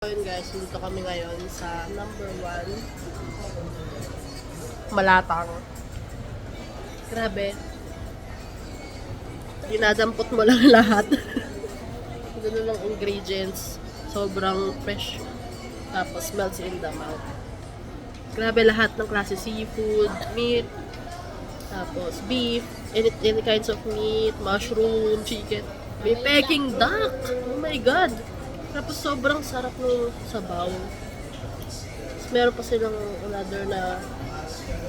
Ayun guys, dito kami ngayon sa number 1 Malatang. Grabe. Dinadampot mo lang lahat. Ganun lang ingredients. Sobrang fresh. Tapos melts in the mouth. Grabe lahat ng klase. Seafood, meat, tapos beef, any kinds of meat, mushroom, chicken. May Peking duck! Oh my God! Tapos sobrang sarap ng sabaw. Tapos meron pa silang another na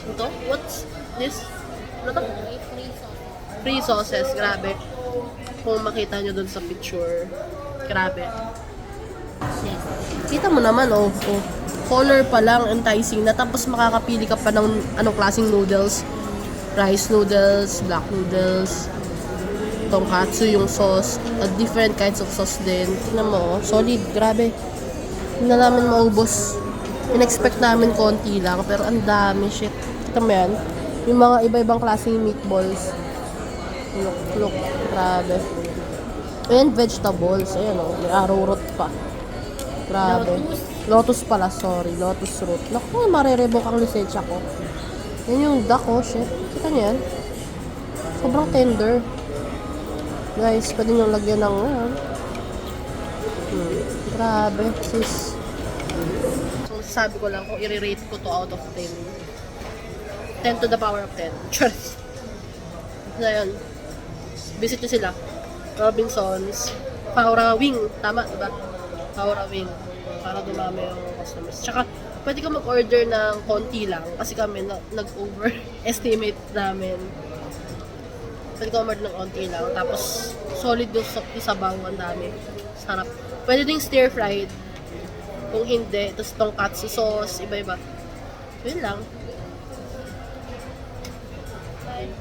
ito? What's this? Ano to? Free sauces. Grabe. Kung makita nyo dun sa picture. Grabe. Kita mo naman, oh. Color pa lang, enticing na. Tapos makakapili ka pa ng anong klaseng noodles. Rice noodles, black noodles, tonkatsu yung sauce, different kinds of sauce din. Tingnan mo, solid, grabe. Hindi na namin maubos. In-expect namin konti lang, pero ang dami, shit. Kita mo yan? Yung mga iba-ibang klaseng meatballs. Look, grabe. Ayan, vegetables. Ayan o, may arrowroot pa. Grabe. Lotus pala, sorry. Lotus root. Naku, marerevoke ang lisensya ko. Yan yung duck, oh, shit. Kita niyo yan? Sobrang tender. Guys, pwede nyo lagyan ng grabe, sis. So, sabi ko lang kung i-rate ko to out of 10. 10 to the power of 10. Cheers! So, yun. Visit nyo sila. Robinsons. Paura Wing. Tama, diba? Paura Wing. Para dumami yung customers. Tsaka, pwede ka mag-order ng konti lang. Kasi kami nag-overestimate namin. Pwede ka umorder ng konti lang. Tapos, solid yung sabaw. Ang dami. Sarap. Pwede ding stir-fried. Kung hindi, tapos tonkatsu sauce, iba-iba. Yun lang. Bye.